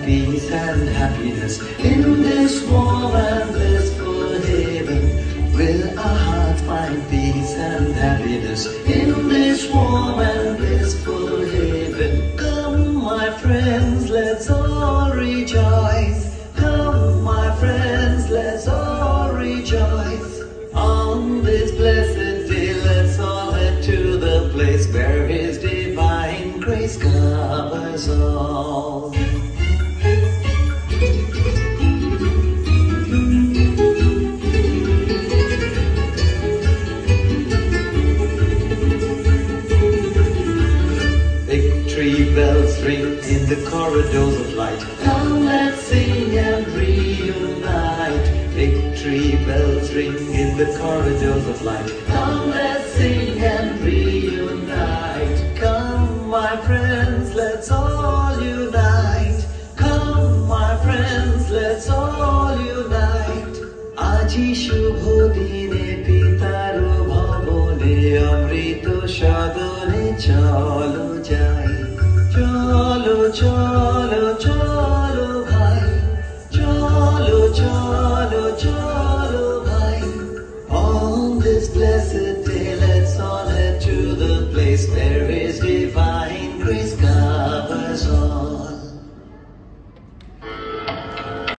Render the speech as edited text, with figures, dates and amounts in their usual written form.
peace and happiness in this warm and blissful haven. Will our hearts find peace and happiness in this warm and blissful haven? Come, my friends, let's all rejoice. Come, my friends, let's all rejoice. On this blessed day, let's all head to the place where His divine grace covers all. Victory bells ring in the corridors of light. Come, let's sing and reunite. Victory bells ring in the corridors of light. Come, let's sing and reunite. Come, my friends, let's all unite. Come, my friends, let's all unite. Aji shubho dine pitaro bhavone amrito sadone chalo jai. Chalo, chalo, chalo bhai. Chalo, chalo, chalo.